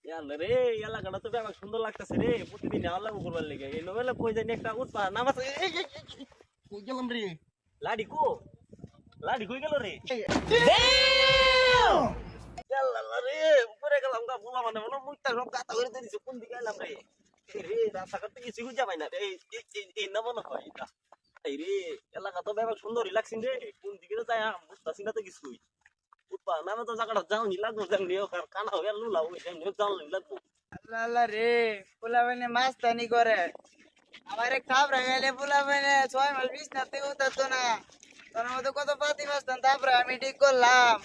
রে এলাকাটা তো বেশ সুন্দর লাগতেছে রে, প্রতিদিন আমার লাগবো করবার লেগে। এই নবেলা কই জানি একটা উৎপা নাম আছে। কই গেলাম রে? লাডি কই গেল রে? আল্লাহ রে, উপরে গেলাম গা, বলা মানে মনে মুখটা সব গাতা করে দিয়েছে। কোন দিকে এলাম রে? রে রাস্তাঘাট তো কিছু খুঁজে পাই না রে। এই না মনে হয় এটা। এই রে এলাকা তো বেশ সুন্দরই লাগছে রে। কোন দিকে যাই বুঝতেছি না তো কিছুই। উৎপা নামে তো জায়গাটা জানি লাগবো, জানি কানা হয়ে লুলা ওই জানি লাগবো। আল্লাহ রে পোলা মানে মাস্তানি করে আমারে খাবরা গেলে পোলা মানে 6 মাস বিছনাতে উঠাতো না। তোর মতো কত পাতি মাস্তান তারপরে আমি ঠিক করলাম।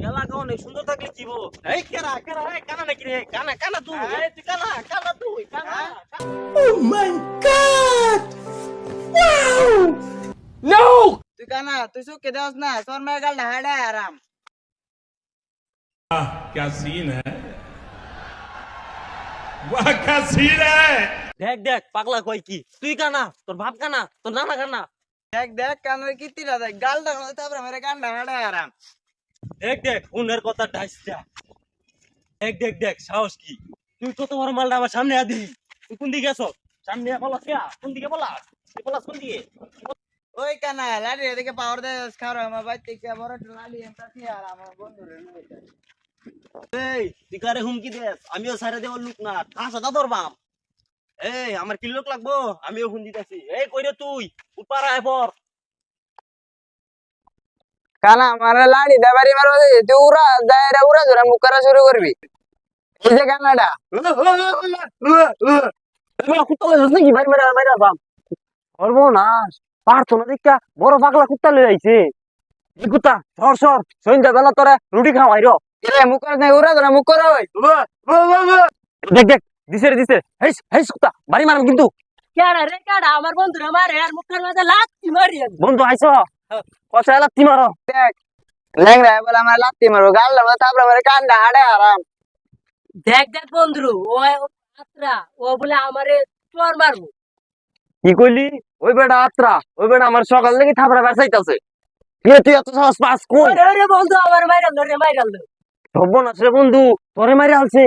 এলাকা অনেক সুন্দর থাকলে কি বল? এই কেরা এই কানা নাকি রে? কানা তুই, এই তুই কানা তুই, কানা। Oh my god! Wow! No! তুই কানা তুই সুখে দেওস না তোর মেয়ে গাল হাড়ে আরাম। क्या सीन है वाह क्या सीन है। দেখ পাগলা কই কি? তুই কানা, তোর বাপ কানা, তোর নানা কানা। দেখ কানের কীর্তিটা দেখ গালটা তারপরে মেরে গান্ডা হাড়ে আরাম। দেখ উনের কথা ডাইসটা। দেখ সাহস কি? তুই কত বড় মালটা আমার সামনে আদি। তুই কোন দিকে গেছ? সামনে বলাস কে? কোন দিকে বলাস? তুই বলাস কোন দিকে? ওই কানা লাড়ি এদিকে পাওয়ার দে খাওয়া আমার বাইতে কে বড় লাড়ি এমতাছি আর আমার বন্ধুরে নিয়ে যায়। এই তুই কারে হুমকি দেস? আমিও সাইরা দেওয়ার লোক না, কাঁচা দাদর বাম। এই আমার কি লোক লাগবো? আমিও হুন দিতেছি। এই কইরে তুই উপার আয় পর। কানা মারা লাড়ি দাবারি মারবো তুই উড়া দায়রা উড়া ধরে মুখ করা শুরু করবি। এই যে কানাডা কুত্তা লইছ নাকি? মাইরা বাম। সর্বনাশ, পারতো না দেখা বড় পাগলা কুত্তা লই আইছে। এই কুত্তা সর সন্ধ্যা বেলা তোরা রুটি খাওয়াই র। এ মুখ করে নাই উড়া ধরে মুখ করে ওই দেখ দিছে হেই কুত্তা বাড়ি মারম কিন্তু। কেডা আমার বন্ধুরা মারে আর মুখের মাঝে লাত্তি মারি আমি। বন্ধু আইছ কথা লাত্তি মারো। দেখ ল্যাংড়া বলে আমার লাত্তি মারবো গাল লাগবে তারপরে আমার কান্ডা হাড়ে আরাম। দেখ বন্ধু ও আত্রা ও বলে আমারে চোর মারবো। কি কইলি? ওই বেটা আত্রা, ওই বেটা আমার সকাল থেকে থাপড়া বেসাইতাছে। তুই এত সাহস পাস কই? ওরে বন্ধু আমার মাইরাল সর্বনাশ রে বন্ধু, তোরে মারি আলছে।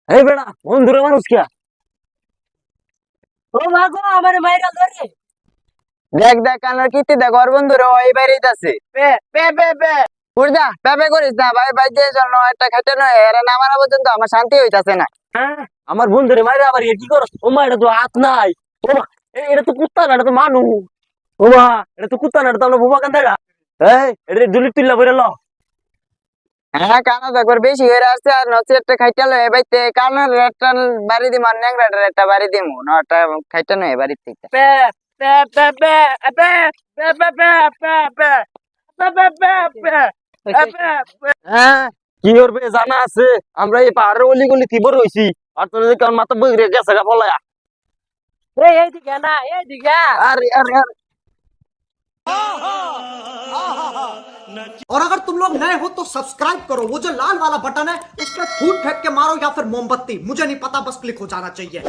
এই বেটা বন্ধুরে মানুষ কে? ও মাগো আমার মাইরাল রে। দেখ কানার কীর্তি দেখ ওর বন্ধু রে ওই বাইরেই আছে পে পে পে পে বুঝা পেপে করিস না ভাই ভাই দিয়ে জন্য একটা খাইতে নয় এরা না মারা পর্যন্ত আমার শান্তি হইতাছে না। হ্যাঁ আমার বন্ধুরে মারি আবার কি করস? ও মা এটা তো হাত নাই। ও মা এটা তো কুত্তা না, এটা তো মানুষ। ও মা এটা তো কুত্তা না, এটা তো আমরা বোবা কান্দাইরা। এই এটা জুলি তুইলা বইরা ল। হ্যাঁ কানা দেখবার বেশি হয়ে আসছে আর নচে একটা খাইতে লয় বাইতে কানার একটা বাড়ি দিম আর ন্যাংরাটার একটা বাড়ি দিম না একটা খাইতে নয় বাড়ির থেকে pay pay pay pay pay pay pay pay pay pay pay. হ্যাঁ কি করবে জানা আছে? আমরা এই পাহাড়ের অলি গলি থিবর হইছি, আর তোর কারণ মাথা বইরে গেছে গা ফলায়া। এইদিকে না এইদিকে। আরে और अगर तुम लोग नए हो तो सब्सक्राइब करो, वो जो लाल वाला बटन है उस पर फूट फेंक के मारो या फिर मोमबत्ती, मुझे नहीं पता, बस क्लिक हो जाना चाहिए।